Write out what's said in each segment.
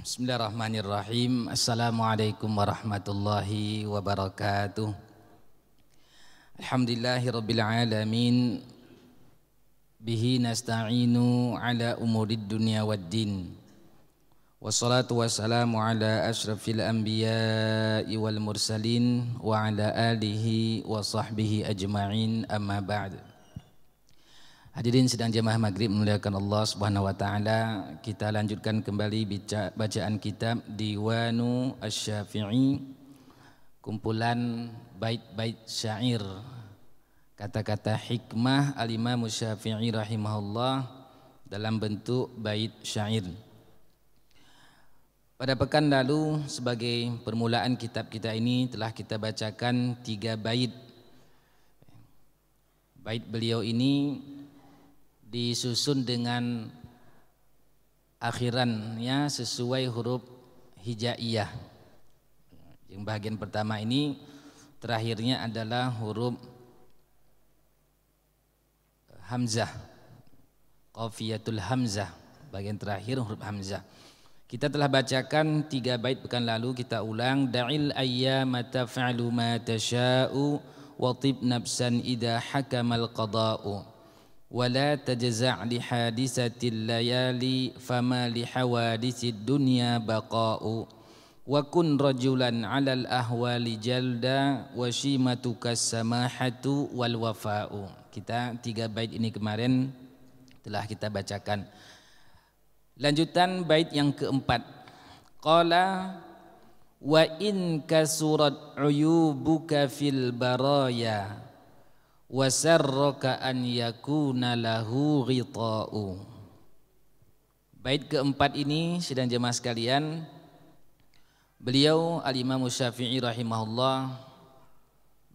Bismillahirrahmanirrahim. Assalamualaikum warahmatullahi wabarakatuh. Alhamdulillahirabbil alamin. Bihi nasta'inu ala umurid dunya waddin. Wassalatu wassalamu ala asyrafil anbiya'i wal mursalin wa ala alihi wa sahbihi ajma'in, amma ba'd. Hadirin sedang jemaah maghrib memuliakan Allah Subhanahu wa taala. Kita lanjutkan kembali bacaan kitab Diwanu Asy-Syafi'i, kumpulan bait-bait syair, kata-kata hikmah Al-Imam Syafi'i rahimahullah dalam bentuk bait syair. Pada pekan lalu sebagai permulaan kitab kita ini telah kita bacakan 3 bait. Bait beliau ini disusun dengan akhirannya sesuai huruf hijaiyah. Yang bagian pertama ini terakhirnya adalah huruf hamzah, qafiyatul hamzah, bagian terakhir huruf hamzah. Kita telah bacakan 3 bait pekan lalu, kita ulang. Da'il ayyama taf'alu ma tasha'u wa tib nafsan idha hakamal qada'u wala tajza' li hadisatil layali fama li hawaditsid dunya baqa'u wa kun rajulan 'alal ahwali jalda wa shimatukas samahatu wal wafa'u. Kita 3 bait ini kemarin telah kita bacakan. Lanjutan bait yang keempat. Qala wa in kasurat uyubuka fil baraya wasarraka an yakuna lahu ghita'u. Bait keempat ini sedang jemaah sekalian, beliau Al-Imam Syafi'i rahimahullah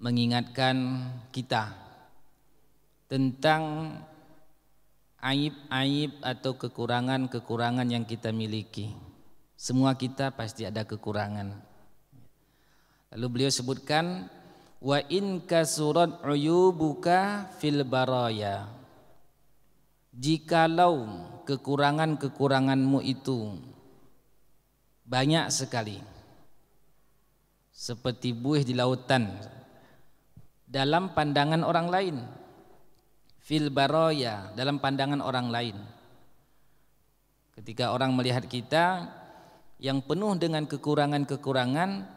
mengingatkan kita tentang aib-aib atau kekurangan-kekurangan yang kita miliki. Semua kita pasti ada kekurangan. Lalu beliau sebutkan wa in kasurat uyubuka fil baraya, jikalau kekurangan-kekuranganmu itu banyak sekali seperti buih di lautan dalam pandangan orang lain, fil baraya, dalam pandangan orang lain. Ketika orang melihat kita yang penuh dengan kekurangan-kekurangan,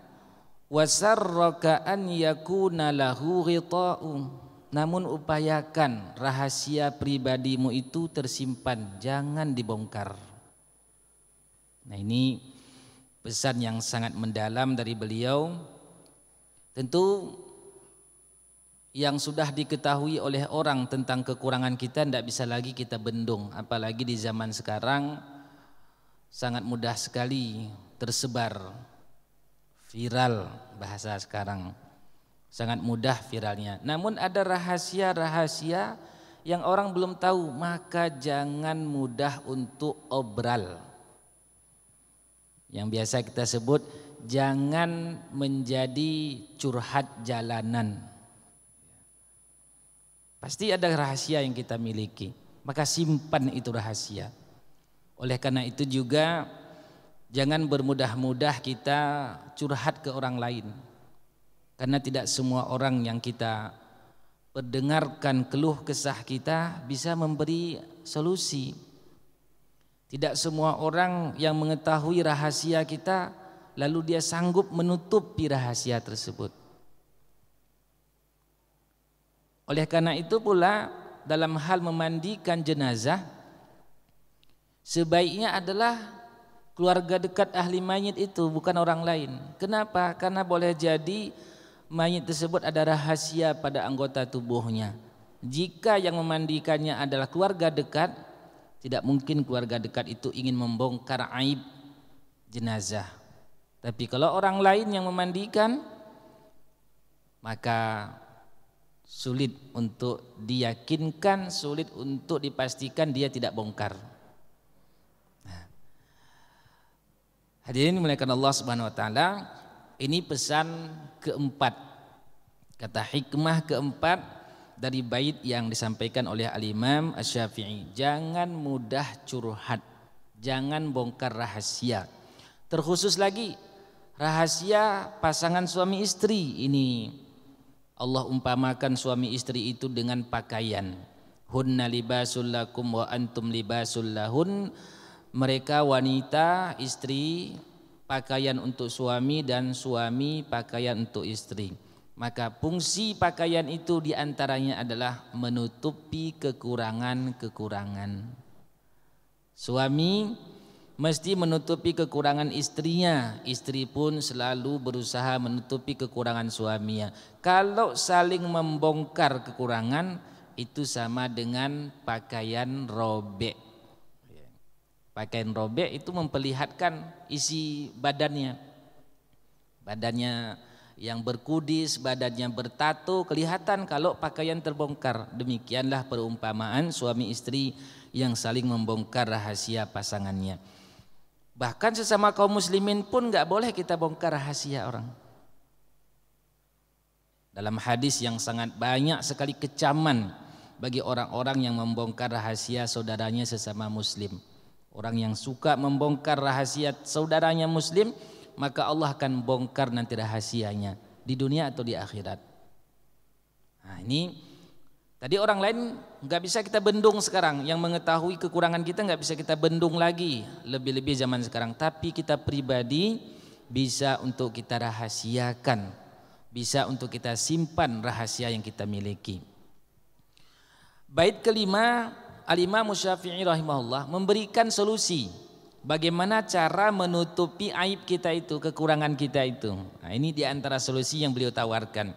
wasarraka an yakuna lahu ghita'u, namun upayakan rahasia pribadimu itu tersimpan, jangan dibongkar. Nah, ini pesan yang sangat mendalam dari beliau. Tentu yang sudah diketahui oleh orang tentang kekurangan kita tidak bisa lagi kita bendung, apalagi di zaman sekarang sangat mudah sekali tersebar, viral bahasa sekarang, sangat mudah viralnya. Namun ada rahasia-rahasia yang orang belum tahu, maka jangan mudah untuk obral. Yang biasa kita sebut jangan menjadi curhat jalanan. Pasti ada rahasia yang kita miliki, maka simpan itu rahasia. Oleh karena itu juga jangan bermudah-mudah kita curhat ke orang lain, karena tidak semua orang yang kita perdengarkan keluh kesah kita bisa memberi solusi. Tidak semua orang yang mengetahui rahasia kita lalu dia sanggup menutupi rahasia tersebut. Oleh karena itu pula dalam hal memandikan jenazah, sebaiknya adalah keluarga dekat ahli mayit itu, bukan orang lain. Kenapa? Karena boleh jadi mayit tersebut ada rahasia pada anggota tubuhnya. Jika yang memandikannya adalah keluarga dekat, tidak mungkin keluarga dekat itu ingin membongkar aib jenazah. Tapi kalau orang lain yang memandikan, maka sulit untuk diyakinkan, sulit untuk dipastikan dia tidak bongkar. Hadirin dimuliakan Allah Subhanahu wa taala, ini pesan keempat, kata hikmah keempat dari bait yang disampaikan oleh Al-Imam Asy-Syafi'i. Jangan mudah curhat, jangan bongkar rahasia. Terkhusus lagi rahasia pasangan suami istri ini. Allah umpamakan suami istri itu dengan pakaian. Hunna libasul lakum wa antum libasul lahun. Mereka wanita, istri, pakaian untuk suami dan suami pakaian untuk istri. Maka fungsi pakaian itu diantaranya adalah menutupi kekurangan-kekurangan. Suami mesti menutupi kekurangan istrinya, istri pun selalu berusaha menutupi kekurangan suaminya. Kalau saling membongkar kekurangan, itu sama dengan pakaian robek. Pakaian robek itu memperlihatkan isi badannya. Badannya yang berkudis, badannya bertato, kelihatan kalau pakaian terbongkar. Demikianlah perumpamaan suami istri yang saling membongkar rahasia pasangannya. Bahkan sesama kaum muslimin pun nggak boleh kita bongkar rahasia orang. Dalam hadis yang sangat banyak sekali kecaman bagi orang-orang yang membongkar rahasia saudaranya sesama muslim. Orang yang suka membongkar rahasia saudaranya muslim, maka Allah akan bongkar nanti rahasianya di dunia atau di akhirat. Nah, ini tadi orang lain nggak bisa kita bendung sekarang, yang mengetahui kekurangan kita nggak bisa kita bendung lagi, lebih-lebih zaman sekarang. Tapi kita pribadi bisa untuk kita rahasiakan, bisa untuk kita simpan rahasia yang kita miliki. Bait kelima, Al-Imam Syafi'i rahimahullah memberikan solusi bagaimana cara menutupi aib kita itu, kekurangan kita itu. Nah, ini diantara solusi yang beliau tawarkan.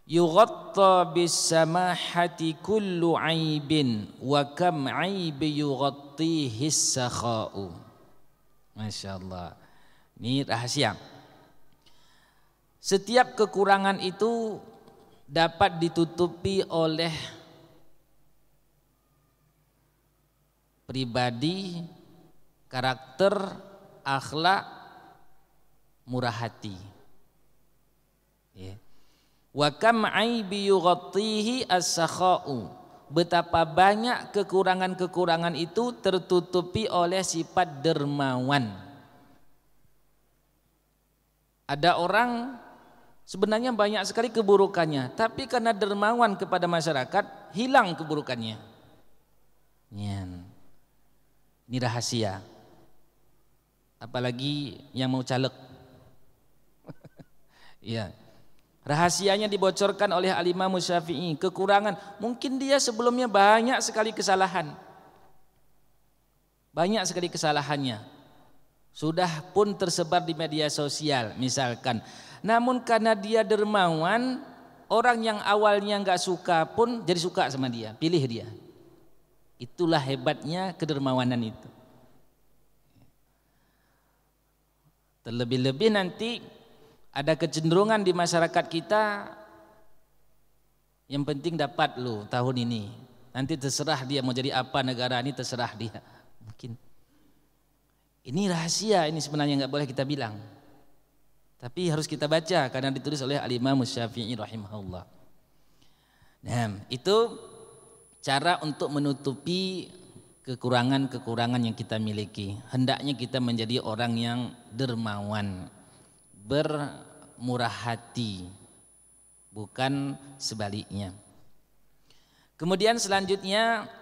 Yughatta bisamahati kullu aibin wa kam aibi yughattihi sakha'u. Masya Allah. Ini rahasia. Setiap kekurangan itu dapat ditutupi oleh pribadi, karakter, akhlak, murah hati. Ya. Wa kam aibi yughattihi as-sakha'u. Betapa banyak kekurangan-kekurangan itu tertutupi oleh sifat dermawan. Ada orang sebenarnya banyak sekali keburukannya, tapi karena dermawan kepada masyarakat hilang keburukannya. Ini rahasia. Apalagi yang mau caleg. Ya. Rahasianya dibocorkan oleh Al-Imam Syafi'i. Kekurangan, mungkin dia sebelumnya banyak sekali kesalahan. Banyak sekali kesalahannya. Sudah pun tersebar di media sosial misalkan. Namun karena dia dermawan, orang yang awalnya enggak suka pun jadi suka sama dia, pilih dia. Itulah hebatnya kedermawanan itu. Terlebih-lebih nanti ada kecenderungan di masyarakat kita, yang penting dapat lo tahun ini. Nanti terserah dia mau jadi apa negara ini, terserah dia. Mungkin ini rahasia, ini sebenarnya nggak boleh kita bilang. Tapi harus kita baca karena ditulis oleh Al-Imam Syafi'i rahimahullah. Nah, itu cara untuk menutupi kekurangan-kekurangan yang kita miliki. Hendaknya kita menjadi orang yang dermawan, bermurah hati, bukan sebaliknya. Kemudian selanjutnya,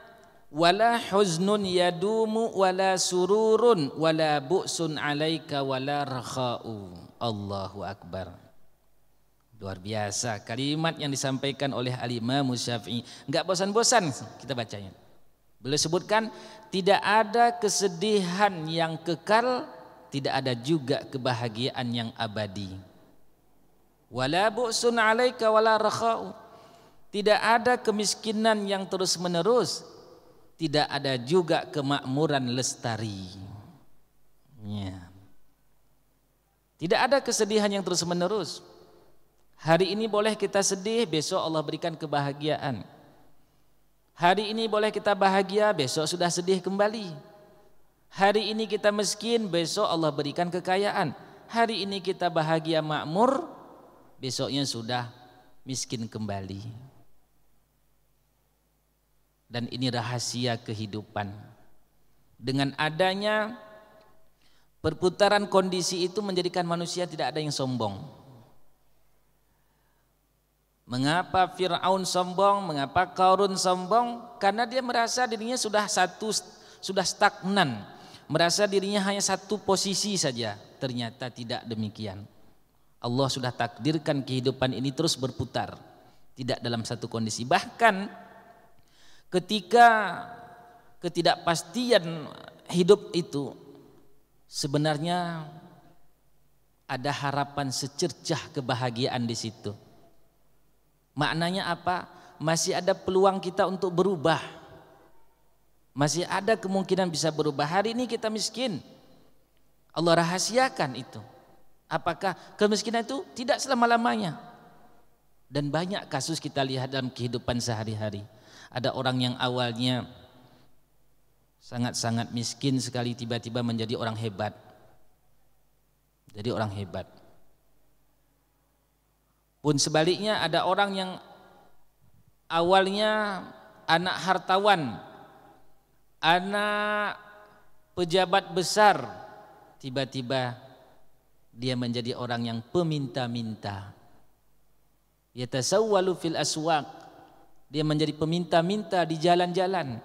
wala huznun yadumu wala sururun wala bu'sun alaika wala rakha'u. Allahu akbar. Luar biasa kalimat yang disampaikan oleh Al-Imam Syafi'i. Enggak bosan-bosan kita bacanya. Beliau sebutkan tidak ada kesedihan yang kekal, tidak ada juga kebahagiaan yang abadi. Wala bu'sun 'alaika wala rakha'u. Tidak ada kemiskinan yang terus-menerus, tidak ada juga kemakmuran lestari. Ya. Tidak ada kesedihan yang terus-menerus. Hari ini boleh kita sedih, besok Allah berikan kebahagiaan. Hari ini boleh kita bahagia, besok sudah sedih kembali. Hari ini kita miskin, besok Allah berikan kekayaan. Hari ini kita bahagia makmur, besoknya sudah miskin kembali. Dan ini rahasia kehidupan. Dengan adanya Perputaran kondisi itu menjadikan manusia tidak ada yang sombong. Mengapa Fir'aun sombong? Mengapa Qarun sombong? Karena dia merasa dirinya sudah stagnan, merasa dirinya hanya satu posisi saja. Ternyata tidak demikian. Allah sudah takdirkan kehidupan ini terus berputar, tidak dalam satu kondisi. Bahkan ketika ketidakpastian hidup itu, sebenarnya ada harapan secercah kebahagiaan di situ. Maknanya apa? Masih ada peluang kita untuk berubah. Masih ada kemungkinan bisa berubah. Hari ini kita miskin, Allah rahasiakan itu. Apakah kemiskinan itu? Tidak selama-lamanya. Dan banyak kasus kita lihat dalam kehidupan sehari-hari. Ada orang yang awalnya sangat-sangat miskin sekali, tiba-tiba menjadi orang hebat. Jadi orang hebat. Pun sebaliknya ada orang yang awalnya anak hartawan, anak pejabat besar, tiba-tiba dia menjadi orang yang peminta-minta. Yatasawwalu fil aswaq, dia menjadi peminta-minta di jalan-jalan.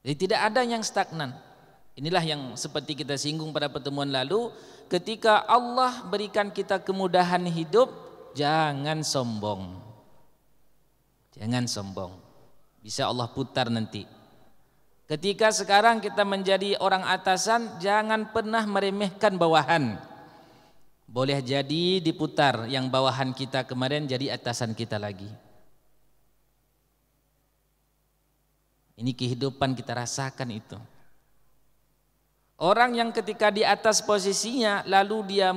Jadi tidak ada yang stagnan. Inilah yang seperti kita singgung pada pertemuan lalu, ketika Allah berikan kita kemudahan hidup, jangan sombong. Jangan sombong. Bisa Allah putar nanti. Ketika sekarang kita menjadi orang atasan, jangan pernah meremehkan bawahan. Boleh jadi diputar, yang bawahan kita kemarin jadi atasan kita lagi. Ini kehidupan kita rasakan itu. Orang yang ketika di atas posisinya lalu dia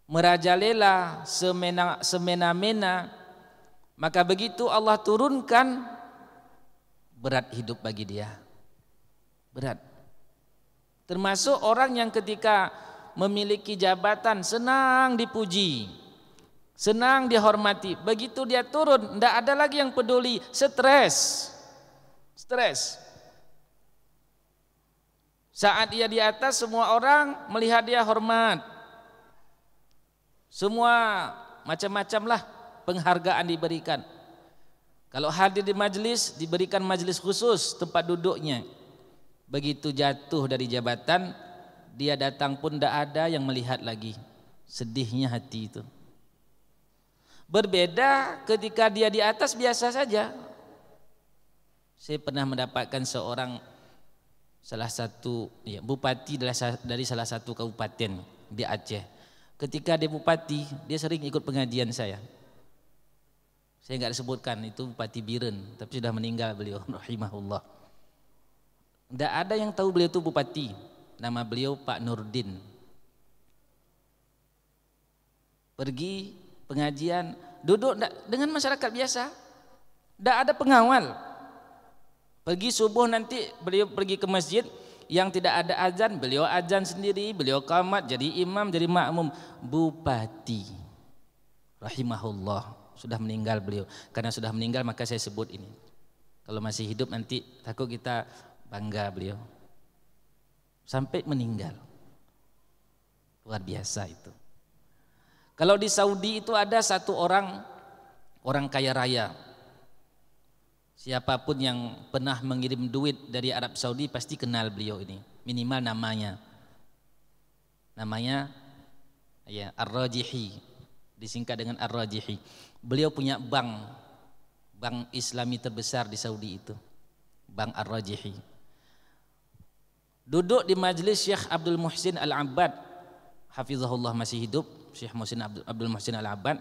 merajalela semena-mena, maka begitu Allah turunkan, berat hidup bagi dia. Berat. Termasuk orang yang ketika memiliki jabatan senang dipuji, senang dihormati. Begitu dia turun, tidak ada lagi yang peduli, stres. Saat dia di atas, semua orang melihat dia hormat. Semua macam-macam lah penghargaan diberikan. Kalau hadir di majelis, diberikan majelis khusus tempat duduknya. Begitu jatuh dari jabatan, dia datang pun tidak ada yang melihat lagi. Sedihnya hati itu. Berbeda ketika dia di atas, biasa saja. Saya pernah mendapatkan salah satu bupati dari salah satu kabupaten di Aceh. Ketika dia bupati, dia sering ikut pengajian saya. Saya enggak disebutkan itu Bupati Biren, tapi sudah meninggal beliau rahimahullah. Tidak ada yang tahu beliau itu bupati. Nama beliau Pak Nurdin. Pergi pengajian, duduk dengan masyarakat biasa. Tidak ada pengawal. Pergi subuh nanti beliau pergi ke masjid yang tidak ada azan, beliau azan sendiri, beliau qamat, jadi imam, jadi makmum. Bupati rahimahullah, sudah meninggal beliau. Karena sudah meninggal maka saya sebut ini. Kalau masih hidup nanti takut kita bangga beliau. Sampai meninggal. Luar biasa itu. Kalau di Saudi itu ada satu orang kaya raya. Siapapun yang pernah mengirim duit dari Arab Saudi pasti kenal beliau ini, minimal namanya. Namanya Ar-Rajihi, disingkat dengan Ar-Rajihi. Beliau punya bank Islami terbesar di Saudi itu, Bank Ar-Rajihi. Duduk di majelis Syekh Abdul Muhsin Al-Abbad, hafizahullah, masih hidup, Syekh Abdul Muhsin Al-Abbad,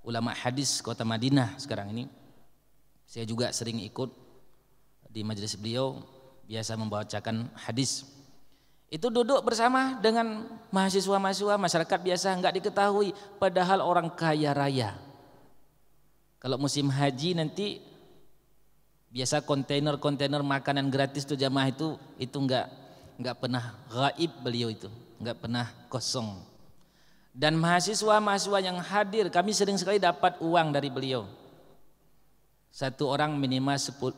ulama hadis kota Madinah sekarang ini. Saya juga sering ikut di majelis beliau, biasa membacakan hadis. Itu duduk bersama dengan mahasiswa-mahasiswa, masyarakat biasa, enggak diketahui, padahal orang kaya raya. Kalau musim haji nanti biasa kontainer makanan gratis tuh jamaah itu enggak pernah gaib beliau itu, enggak pernah kosong. Dan mahasiswa-mahasiswa yang hadir, kami sering sekali dapat uang dari beliau. Satu orang minimal 1.000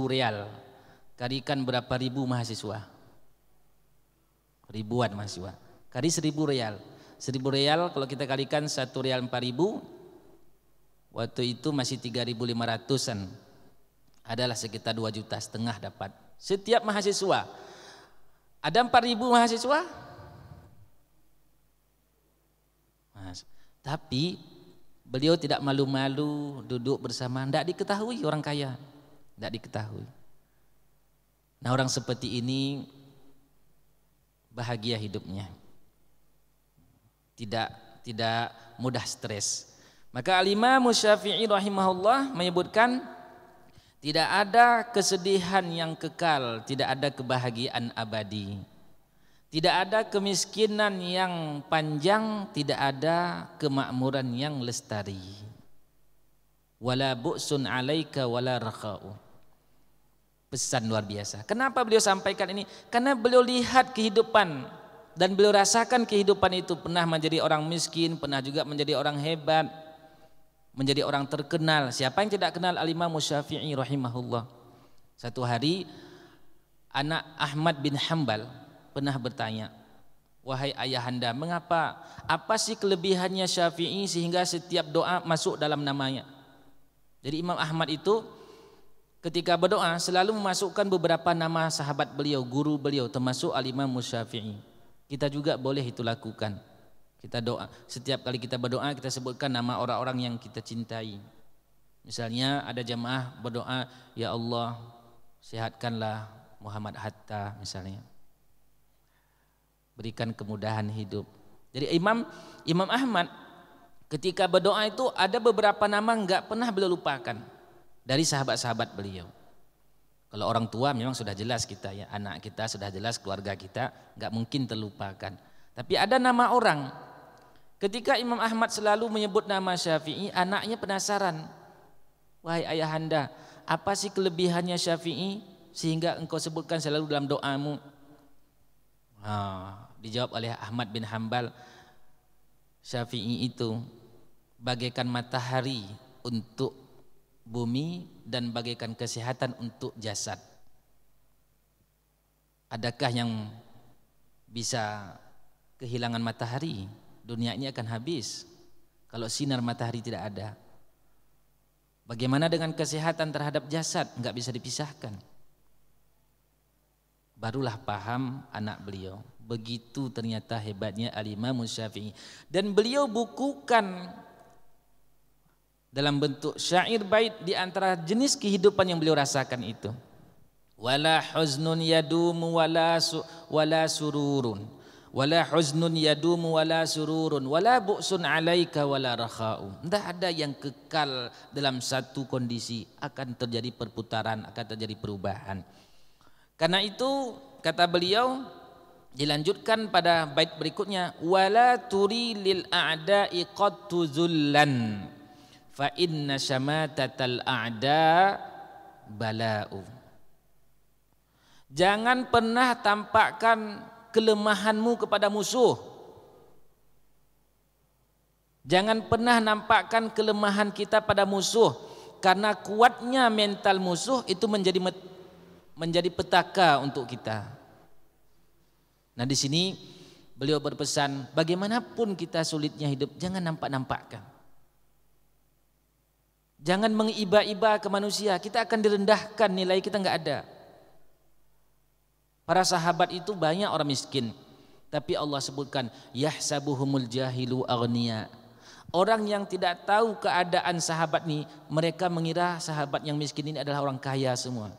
rial. kalikan berapa ribu mahasiswa? Ribuan mahasiswa. Kali 1.000 real. 1.000 real kalau kita kalikan 1 real 4.000, waktu itu masih 3.500-an. Adalah sekitar 2,5 juta dapat. Setiap mahasiswa. Ada 4.000 mahasiswa? Tapi beliau tidak malu-malu duduk bersama, tidak diketahui orang kaya, tidak diketahui. Nah, orang seperti ini bahagia hidupnya, tidak mudah stres. Maka Al-Imam Syafi'i rahimahullah menyebutkan tidak ada kesedihan yang kekal, tidak ada kebahagiaan abadi, tidak ada kemiskinan yang panjang, tidak ada kemakmuran yang lestari. Wala bu'sun 'alaika wala rakha'u. Pesan luar biasa. Kenapa beliau sampaikan ini? Karena beliau lihat kehidupan dan beliau rasakan kehidupan itu, pernah menjadi orang miskin, pernah juga menjadi orang hebat, menjadi orang terkenal. Siapa yang tidak kenal Al-Imam Syafi'i rahimahullah? Satu hari anak Ahmad bin Hanbal pernah bertanya, wahai ayahanda, mengapa, apa sih kelebihannya Syafi'i sehingga setiap doa masuk dalam namanya? Jadi Imam Ahmad itu ketika berdoa selalu memasukkan beberapa nama sahabat beliau, guru beliau, termasuk Al-Imam Syafi'i. Kita juga boleh itu lakukan. Kita doa, setiap kali kita berdoa kita sebutkan nama orang-orang yang kita cintai. Misalnya ada jamaah berdoa, ya Allah sehatkanlah Muhammad Hatta misalnya, berikan kemudahan hidup. Jadi Imam Ahmad ketika berdoa itu ada beberapa nama enggak pernah beliau lupakan dari sahabat-sahabat beliau. Kalau orang tua memang sudah jelas kita ya, anak kita sudah jelas, keluarga kita enggak mungkin terlupakan. Tapi ada nama orang. Ketika Imam Ahmad selalu menyebut nama Syafi'i, anaknya penasaran. Wahai ayahanda, apa sih kelebihannya Syafi'i sehingga engkau sebutkan selalu dalam doamu? Dijawab oleh Ahmad bin Hanbal, Syafi'i itu bagaikan matahari untuk bumi dan bagaikan kesehatan untuk jasad. Adakah yang bisa kehilangan matahari? Dunia ini akan habis kalau sinar matahari tidak ada. Bagaimana dengan kesehatan terhadap jasad? Enggak bisa dipisahkan. Barulah paham anak beliau, begitu ternyata hebatnya Al-Imam Syafi'i. Dan beliau bukukan dalam bentuk syair bait di antara jenis kehidupan yang beliau rasakan itu. Wala huznun yadumu wala sururun. Wala huznun yadumu wala sururun wala bu'sun 'alaika wala rakha'u. Tidak ada yang kekal dalam satu kondisi, akan terjadi perputaran, akan terjadi perubahan. Karena itu kata beliau dilanjutkan pada bait berikutnya, wala turi lil a'da'i qad tuzullan fa inna syamatatal a'da bala'u. Jangan pernah tampakkan kelemahanmu kepada musuh. Jangan pernah nampakkan kelemahan kita pada musuh, karena kuatnya mental musuh itu menjadi petaka untuk kita. Nah, di sini beliau berpesan, bagaimanapun kita sulitnya hidup, jangan nampak-nampakkan. Jangan mengiba-iba ke manusia, kita akan direndahkan, nilai kita enggak ada. Para sahabat itu banyak orang miskin, tapi Allah sebutkan yahsabuhumul jahilu aghnia. Orang yang tidak tahu keadaan sahabat ini, mereka mengira sahabat yang miskin ini adalah orang kaya semua.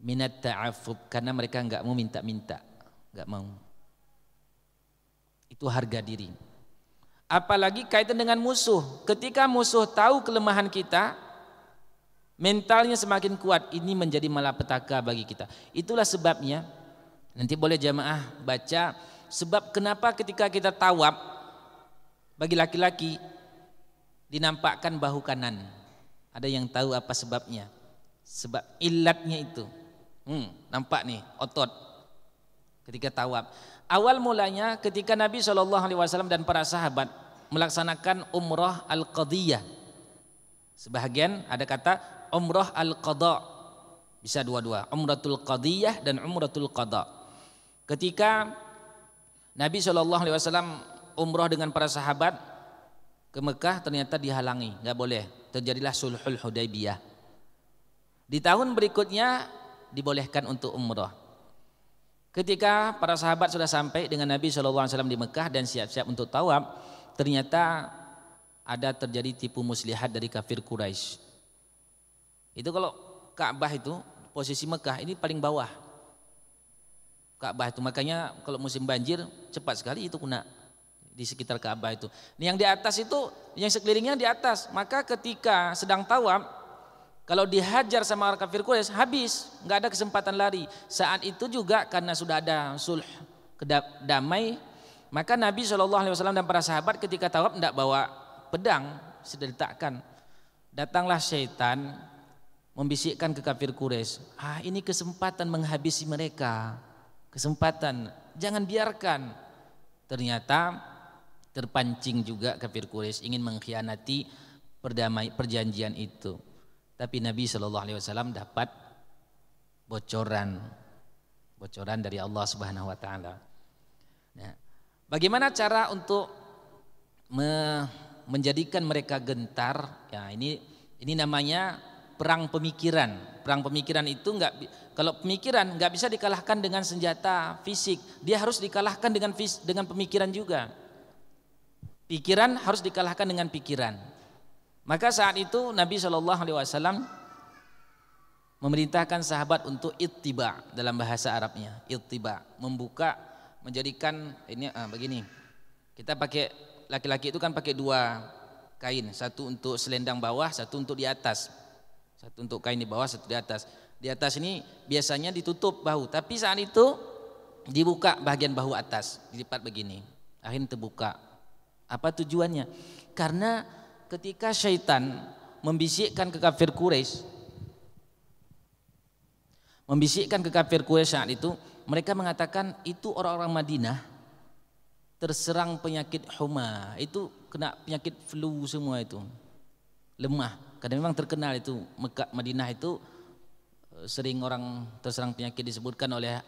Minat ta'affuf, karena mereka enggak mau minta-minta, enggak mau. Itu harga diri. Apalagi kaitan dengan musuh. Ketika musuh tahu kelemahan kita, mentalnya semakin kuat, ini menjadi malapetaka bagi kita. Itulah sebabnya, nanti boleh jamaah baca sebab kenapa ketika kita tawaf bagi laki-laki dinampakkan bahu kanan. Ada yang tahu apa sebabnya? Sebab ilatnya itu. Nampak nih otot ketika tawaf. Awal mulanya ketika Nabi SAW dan para sahabat melaksanakan umrah al-qadiyah. Sebahagian ada kata umrah al-qadha. Bisa dua-dua, umratul qadiyah dan umratul qada. Ketika Nabi SAW umrah dengan para sahabat ke Mekah, ternyata dihalangi, nggak boleh. Terjadilah sulhul Hudaybiyah. Di tahun berikutnya dibolehkan untuk umrah. Ketika para sahabat sudah sampai dengan Nabi SAW di Mekah dan siap-siap untuk tawaf, ternyata ada terjadi tipu muslihat dari kafir Quraisy. Itu kalau Ka'bah itu posisi Mekah ini paling bawah. Ka'bah itu makanya kalau musim banjir cepat sekali itu kena di sekitar Ka'bah itu. Yang di atas itu, yang sekelilingnya di atas. Maka ketika sedang tawaf, kalau dihajar sama orang kafir Quraisy habis, nggak ada kesempatan lari. Saat itu juga karena sudah ada sulh damai, maka Nabi SAW dan para sahabat ketika tawaf tidak bawa pedang, sudah diletakkan. Datanglah syaitan membisikkan ke kafir Quraisy, ini kesempatan menghabisi mereka, kesempatan, jangan biarkan. Ternyata terpancing juga kafir Quraisy ingin mengkhianati perjanjian itu. Tapi Nabi SAW dapat bocoran dari Allah Subhanahu Wa Taala. Nah, bagaimana cara untuk menjadikan mereka gentar? Ya, ini namanya perang pemikiran. Perang pemikiran itu kalau pemikiran nggak bisa dikalahkan dengan senjata fisik, dia harus dikalahkan dengan pemikiran juga. Pikiran harus dikalahkan dengan pikiran. Maka saat itu Nabi SAW memerintahkan sahabat untuk ittiba, dalam bahasa Arabnya ittiba, membuka, menjadikan ini begini. Kita pakai, laki-laki itu kan pakai dua kain, satu untuk selendang bawah, satu untuk di atas. Satu untuk kain di bawah, satu di atas. Di atas ini biasanya ditutup bahu, tapi saat itu dibuka bagian bahu atas, dilipat begini. Akhirnya terbuka. Apa tujuannya? Karena ketika syaitan membisikkan ke kafir Quraisy saat itu, mereka mengatakan itu orang-orang Madinah terserang penyakit huma, itu kena penyakit flu semua, itu lemah. Karena memang terkenal itu Mekah, Madinah itu sering orang terserang penyakit, disebutkan oleh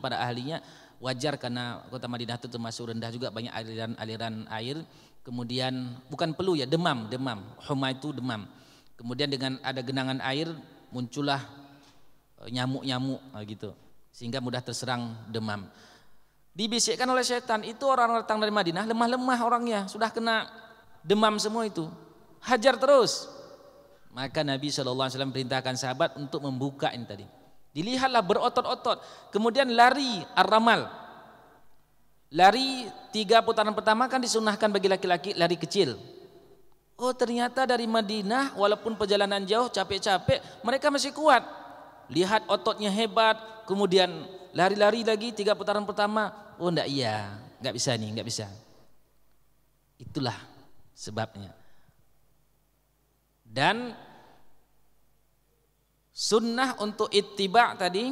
para ahlinya wajar karena kota Madinah itu termasuk rendah juga, banyak aliran air. Kemudian bukan flu ya, demam. Huma itu demam. Kemudian dengan ada genangan air muncullah nyamuk-nyamuk gitu, sehingga mudah terserang demam. Dibisikkan oleh setan, itu orang datang dari Madinah lemah-lemah orangnya, sudah kena demam semua itu. Hajar terus. Maka Nabi SAW perintahkan sahabat untuk membuka ini tadi. Dilihatlah berotot-otot. Kemudian lari ar-ramal. Lari 3 putaran pertama kan disunahkan bagi laki-laki, lari kecil. Oh, ternyata dari Madinah walaupun perjalanan jauh capek-capek, mereka masih kuat. Lihat ototnya hebat, kemudian lari-lari lagi 3 putaran pertama. Oh enggak, enggak bisa nih, enggak bisa. Itulah sebabnya. Dan sunnah untuk ittiba tadi,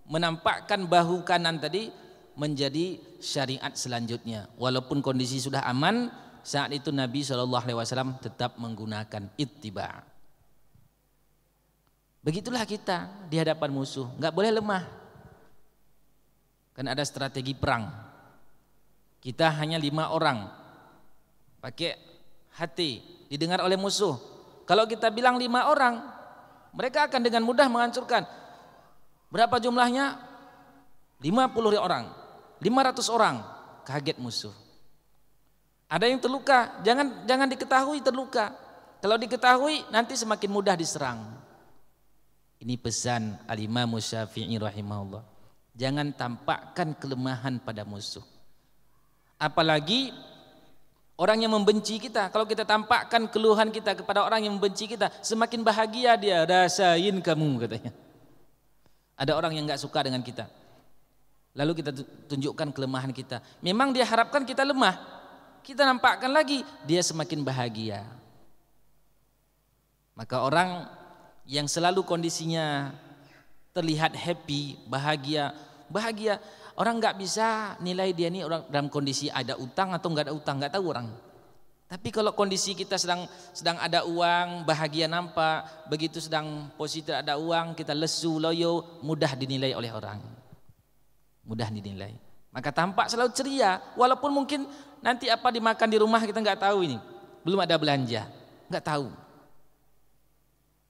menampakkan bahu kanan tadi, menjadi syariat selanjutnya. Walaupun kondisi sudah aman, saat itu Nabi SAW tetap menggunakan ittiba. Begitulah kita di hadapan musuh, nggak boleh lemah. Karena ada strategi perang. Kita hanya 5 orang, pakai hati, didengar oleh musuh. Kalau kita bilang 5 orang, mereka akan dengan mudah menghancurkan. Berapa jumlahnya? 50 orang. 500 orang, kaget musuh. Ada yang terluka, jangan diketahui terluka. Kalau diketahui nanti semakin mudah diserang. Ini pesan Al-Imam Syafi'i rahimahullah. Jangan tampakkan kelemahan pada musuh. Apalagi orang yang membenci kita. Kalau kita tampakkan keluhan kita kepada orang yang membenci kita, semakin bahagia dia. Rasain kamu, katanya. Ada orang yang gak suka dengan kita, lalu kita tunjukkan kelemahan kita. Memang dia harapkan kita lemah, kita nampakkan lagi, dia semakin bahagia. Maka orang yang selalu kondisinya terlihat happy, bahagia, orang nggak bisa nilai dia ini orang dalam kondisi ada utang atau nggak ada utang, nggak tahu orang. Tapi kalau kondisi kita sedang ada uang, bahagia nampak, begitu sedang posisi tidak ada uang, kita lesu, loyo, mudah dinilai oleh orang. Mudah dinilai. Maka tampak selalu ceria, walaupun mungkin nanti apa dimakan di rumah kita nggak tahu ini. Belum ada belanja, nggak tahu.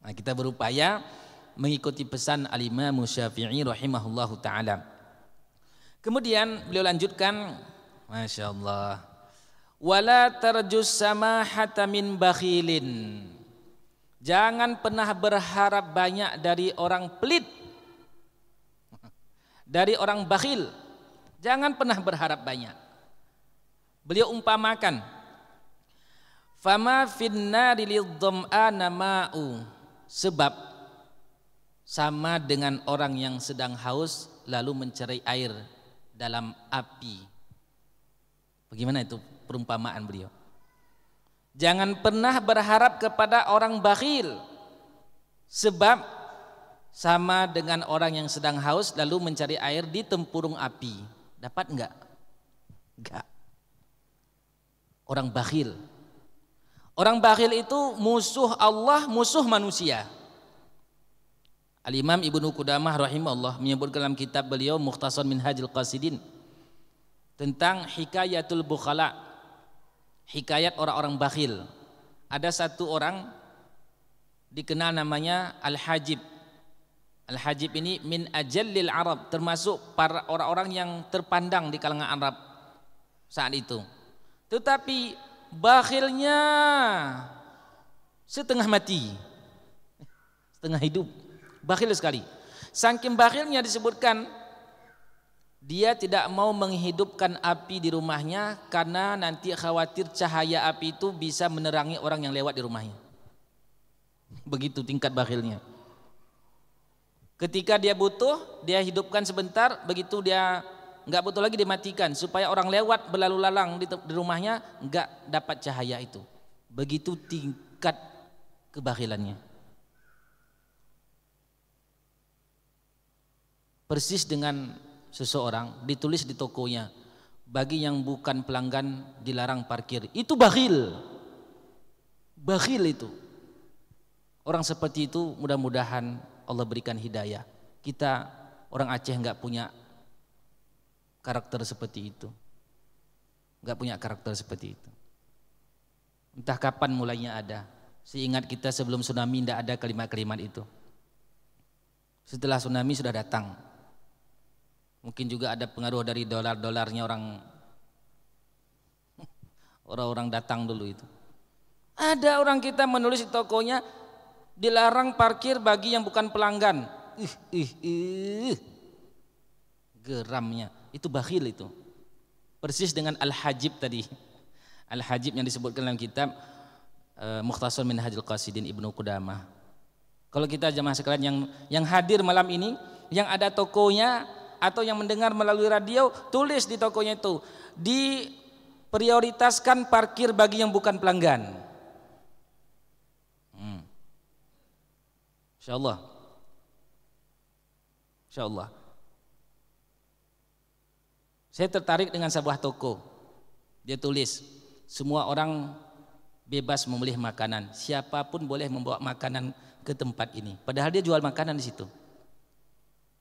Nah, kita berupaya mengikuti pesan Al-Imam Syafi'i rahimahullahu taala. Kemudian beliau lanjutkan, Masya Allah, wala tarjus samahata min bakhilin. Jangan pernah berharap banyak dari orang pelit, dari orang bakhil. Jangan pernah berharap banyak. Beliau umpamakan, fama finnari lidham'ana ma'u, sebab sama dengan orang yang sedang haus lalu mencari air dalam api. Bagaimana itu perumpamaan beliau? Jangan pernah berharap kepada orang bakhil, sebab sama dengan orang yang sedang haus lalu mencari air di tempurung api. Dapat enggak? Enggak. Orang bakhil. Orang bakhil itu musuh Allah, musuh manusia. Al-Imam Ibnu Qudamah rahimahullah menyebut dalam kitab beliau Mukhtasar Minhajul Qasidin tentang hikayatul bukhala, hikayat orang-orang bakhil. Ada satu orang dikenal namanya Al-Hajib. Al-Hajib ini min ajallil Arab, termasuk para orang-orang yang terpandang di kalangan Arab saat itu. Tetapi bakhilnya setengah mati, setengah hidup. Bakhil sekali. Saking bakhilnya disebutkan dia tidak mau menghidupkan api di rumahnya karena nanti khawatir cahaya api itu bisa menerangi orang yang lewat di rumahnya. Begitu tingkat bakhilnya. Ketika dia butuh, dia hidupkan sebentar, begitu dia nggak butuh lagi dimatikan supaya orang lewat berlalu lalang di rumahnya nggak dapat cahaya itu. Begitu tingkat kebakhilannya. Persis dengan seseorang ditulis di tokonya, bagi yang bukan pelanggan dilarang parkir. Itu bakhil. Bakhil itu. Orang seperti itu mudah-mudahan Allah berikan hidayah. Kita orang Aceh enggak punya karakter seperti itu. Enggak punya karakter seperti itu. Entah kapan mulainya ada. Seingat kita sebelum tsunami tidak ada kalimat-kalimat itu. Setelah tsunami sudah datang. Mungkin juga ada pengaruh dari dolar-dolarnya orang-orang datang dulu itu. Ada orang kita menulis di tokonya dilarang parkir bagi yang bukan pelanggan. Geramnya. Itu bakhil itu. Persis dengan Al-Hajib tadi. Al-Hajib yang disebutkan dalam kitab Mukhtasar Minhajul Qasidin Ibnu Qudamah. Kalau kita jamaah sekalian yang hadir malam ini, yang ada tokonya atau yang mendengar melalui radio, tulis di tokonya itu, diprioritaskan parkir bagi yang bukan pelanggan. Insyaallah. Insyaallah. Saya tertarik dengan sebuah toko. Dia tulis, semua orang bebas memilih makanan. Siapapun boleh membawa makanan ke tempat ini. Padahal dia jual makanan di situ.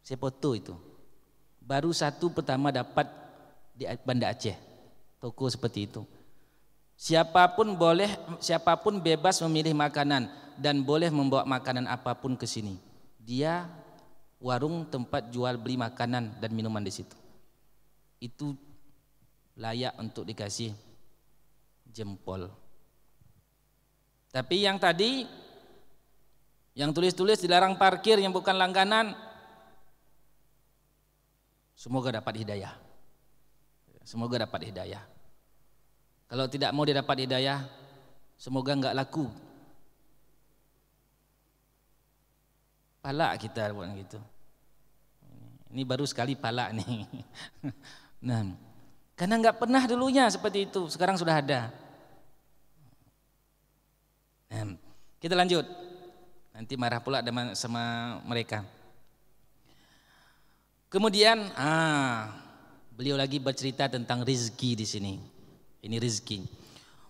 Saya foto itu. Baru satu pertama dapat di Banda Aceh, toko seperti itu. Siapapun bebas memilih makanan dan boleh membawa makanan apapun ke sini. Dia warung tempat jual beli makanan dan minuman di situ. Itu layak untuk dikasih jempol. Tapi yang tadi, yang tulis-tulis dilarang parkir yang bukan langganan, semoga dapat hidayah. Semoga dapat hidayah. Kalau tidak mau dia dapat hidayah, semoga enggak laku. Palak kita buat gitu. Ini baru sekali palak nih. Nah, karena enggak pernah dulunya seperti itu, sekarang sudah ada. Nah, kita lanjut. Nanti marah pula sama mereka. Kemudian beliau lagi bercerita tentang rizki di sini. Ini rizki.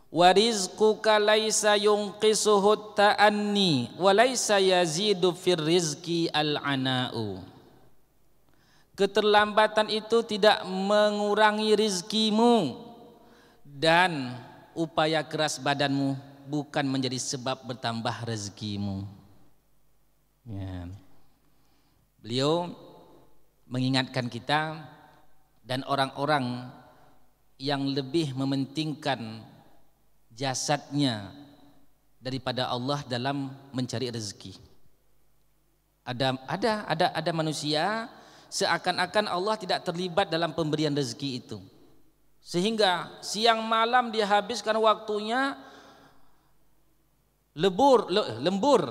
wa rizquka laisa yunqisuhu ta'anni wa laisa yazidu fir rizqi al-ana'u. Keterlambatan itu tidak mengurangi rizkimu, dan upaya keras badanmu bukan menjadi sebab bertambah rezekimu. Ya. Beliau mengingatkan kita dan orang-orang yang lebih mementingkan jasadnya daripada Allah dalam mencari rezeki. Ada manusia seakan-akan Allah tidak terlibat dalam pemberian rezeki itu, sehingga siang malam dia habiskan waktunya lembur,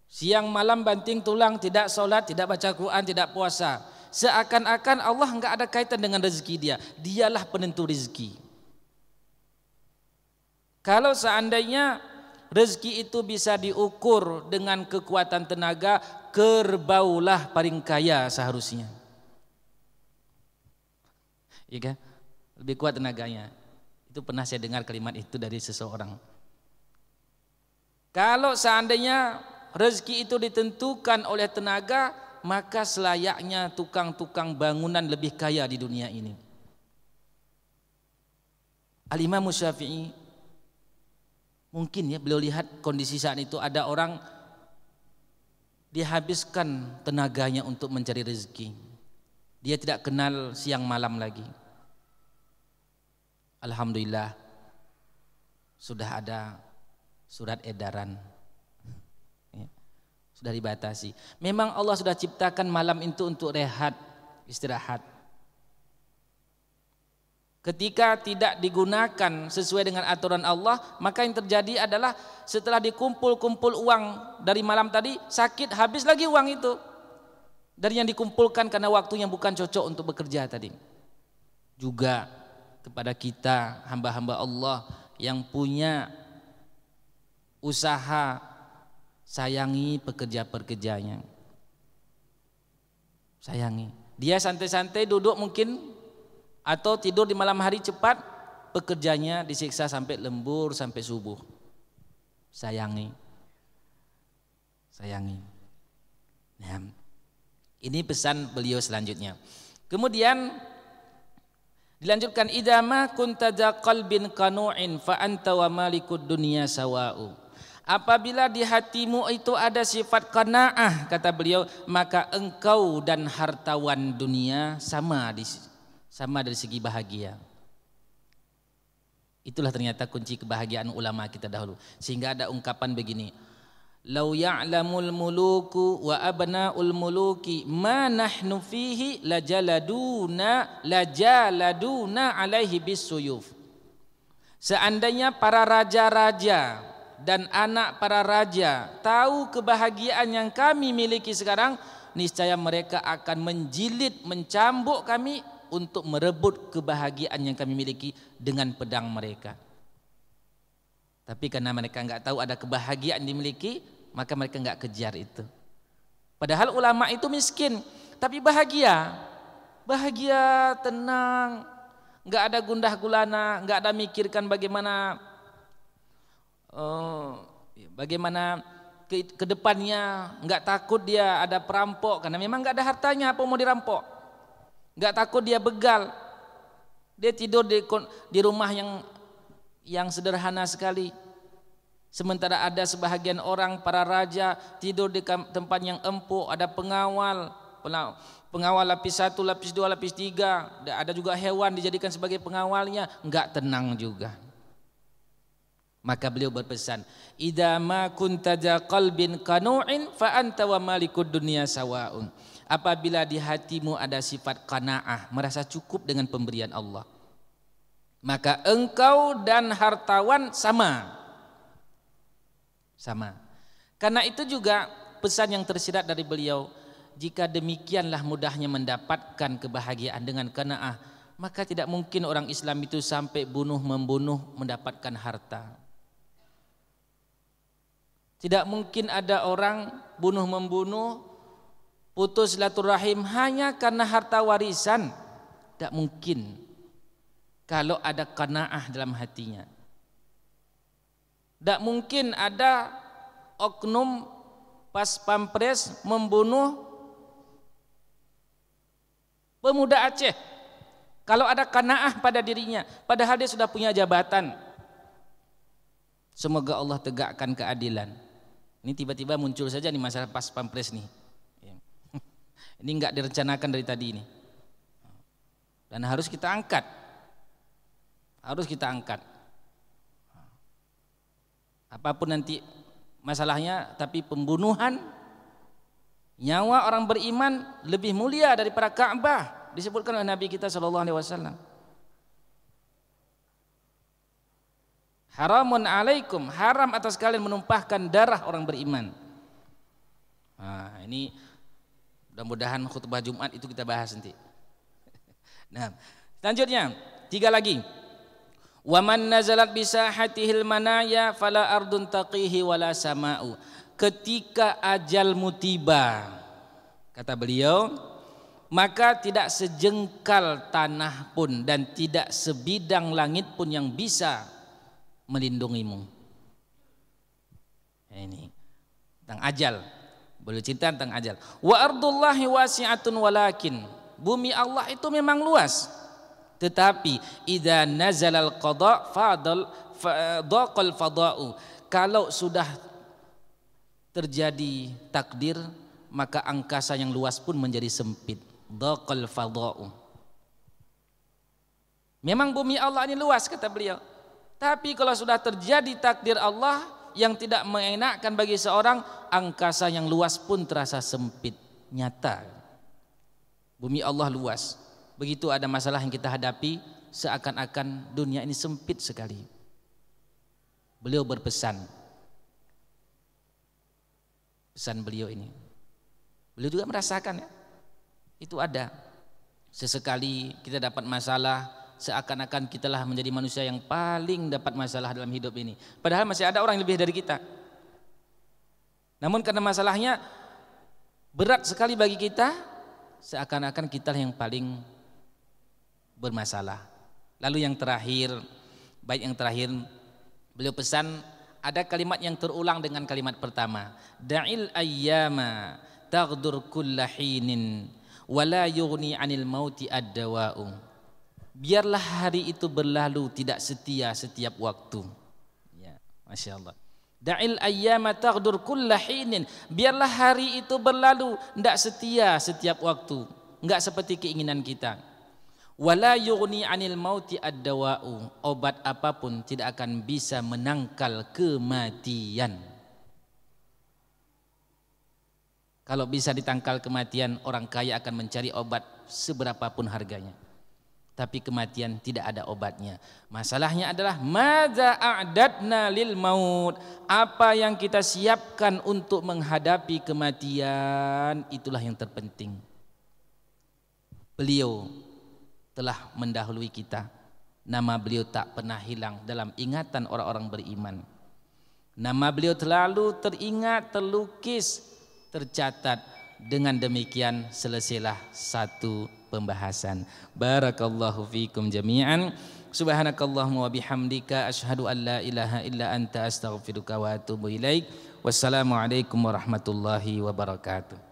siang malam banting tulang, tidak sholat, tidak baca Quran, tidak puasa, seakan-akan Allah enggak ada kaitan dengan rezeki dia. Dialah penentu rezeki. Kalau seandainya rezeki itu bisa diukur dengan kekuatan tenaga, kerbaulah paling kaya seharusnya. Iya kan? Lebih kuat tenaganya. Itu pernah saya dengar kalimat itu dari seseorang. Kalau seandainya rezeki itu ditentukan oleh tenaga, maka selayaknya tukang-tukang bangunan lebih kaya di dunia ini. Al-Imam Syafi'i, mungkin ya beliau lihat kondisi saat itu ada orang dihabiskan tenaganya untuk mencari rezeki. Dia tidak kenal siang malam lagi. Alhamdulillah sudah ada surat edaran, ya, sudah dibatasi. Memang Allah sudah ciptakan malam itu untuk rehat, istirahat. Ketika tidak digunakan sesuai dengan aturan Allah, maka yang terjadi adalah setelah dikumpul-kumpul uang dari malam tadi, sakit, habis lagi uang itu dari yang dikumpulkan karena waktunya bukan cocok untuk bekerja tadi. Juga kepada kita hamba-hamba Allah yang punya usaha, sayangi pekerja-pekerjanya. Sayangi. Dia santai-santai duduk mungkin atau tidur di malam hari cepat, pekerjanya disiksa sampai lembur, sampai subuh. Sayangi. Sayangi. Nah, ini pesan beliau selanjutnya. Kemudian dilanjutkan, idama kunta dza qalbin qanu'in fa anta wa malikud dunya sawa'u. Apabila di hatimu itu ada sifat qanaah, kata beliau, maka engkau dan hartawan dunia sama dari segi bahagia. Itulah ternyata kunci kebahagiaan ulama kita dahulu. Sehingga ada ungkapan begini, lau ya'lamul muluku wa abna'ul muluki ma nahnu fihi lajaladuna alaihi bisuyuf. Seandainya para raja-raja dan anak para raja tahu kebahagiaan yang kami miliki sekarang, niscaya mereka akan menjilid, mencambuk kami untuk merebut kebahagiaan yang kami miliki dengan pedang mereka. Tapi karena mereka enggak tahu ada kebahagiaan dimiliki, maka mereka enggak kejar itu. Padahal ulama itu miskin, tapi bahagia, tenang, enggak ada gundah gulana, enggak ada mikirkan bagaimana ke depannya, enggak takut dia ada perampok karena memang enggak ada hartanya, apa mau dirampok. Enggak takut dia begal. Dia tidur di rumah yang sederhana sekali. Sementara ada sebahagian orang, para raja, tidur di tempat yang empuk, ada pengawal lapis 1, lapis 2, lapis 3, ada juga hewan dijadikan sebagai pengawalnya, enggak tenang juga. Maka beliau berpesan, idza ma kunta dza qalbin qanu'in fa anta wa malikud dunya sawa'un. Apabila di hatimu ada sifat qanaah, merasa cukup dengan pemberian Allah, maka engkau dan hartawan sama. Karena itu juga pesan yang tersirat dari beliau, jika demikianlah mudahnya mendapatkan kebahagiaan dengan qanaah, maka tidak mungkin orang Islam itu sampai bunuh-membunuh mendapatkan harta. Tidak mungkin ada orang bunuh-membunuh, putus silaturahim hanya karena harta warisan. Tidak mungkin kalau ada qanaah dalam hatinya. Tidak mungkin ada oknum pas pampres membunuh pemuda Aceh kalau ada qanaah pada dirinya, padahal dia sudah punya jabatan. Semoga Allah tegakkan keadilan. Ini tiba-tiba muncul saja nih masalah pas pampres nih. Ini enggak direncanakan dari tadi ini. Dan harus kita angkat. Harus kita angkat. Apapun nanti masalahnya, tapi pembunuhan nyawa orang beriman lebih mulia daripada Ka'bah, disebutkan oleh Nabi kita SAW. Haramun alaikum, haram atas kalian menumpahkan darah orang beriman. Nah, ini mudah-mudahan khutbah Jumat itu kita bahas nanti. Nah, selanjutnya 3 lagi. Wa man nazalat bisahatihil manaya fala ardun taqihi wala sama'u. Ketika ajalmu tiba, kata beliau, maka tidak sejengkal tanah pun dan tidak sebidang langit pun yang bisa melindungimu. Ini tentang ajal. Boleh cerita tentang ajal. Wa ardullahi wasi'atun walakin, bumi Allah itu memang luas, tetapi idza nazalal qada fadaqal fada'u. Kalau sudah terjadi takdir, maka angkasa yang luas pun menjadi sempit. Daqal fada'u. Memang bumi Allah ini luas, kata beliau, tapi kalau sudah terjadi takdir Allah yang tidak mengenakkan bagi seorang, angkasa yang luas pun terasa sempit. Nyata bumi Allah luas. Begitu ada masalah yang kita hadapi, seakan-akan dunia ini sempit sekali. Beliau berpesan, pesan beliau ini, beliau juga merasakan ya, itu ada. Sesekali kita dapat masalah, seakan-akan kitalah menjadi manusia yang paling dapat masalah dalam hidup ini, padahal masih ada orang yang lebih dari kita. Namun karena masalahnya berat sekali bagi kita, seakan-akan kita yang paling bermasalah. Lalu yang terakhir, bait yang terakhir, beliau pesan, ada kalimat yang terulang dengan kalimat pertama, da'il ayyama taghdur kulla hinin wala yughni 'anil mauti ad-dawa'u. Biarlah hari itu berlalu tidak setia setiap waktu. Ya, Masya Allah. Da'il ayyama taghdur kulla hinin, biarlah hari itu berlalu tidak setia setiap waktu, enggak seperti keinginan kita. Wala yughni 'anil mauti ad-dawa'u, obat apapun tidak akan bisa menangkal kematian. Kalau bisa ditangkal kematian, orang kaya akan mencari obat seberapapun harganya. Tapi kematian tidak ada obatnya. Masalahnya adalah madza a'dadna lil maut, apa yang kita siapkan untuk menghadapi kematian, itulah yang terpenting. Beliau telah mendahului kita. Nama beliau tak pernah hilang dalam ingatan orang-orang beriman. Nama beliau selalu teringat, terlukis, tercatat. Dengan demikian selesailah satu pembahasan. Barakallahu fikum jami'an. Subhanakallahumma wa bihamdika asyhadu an la ilaha illa anta astaghfiruka wa atubu ilaik. Wassalamualaikum warahmatullahi wabarakatuh.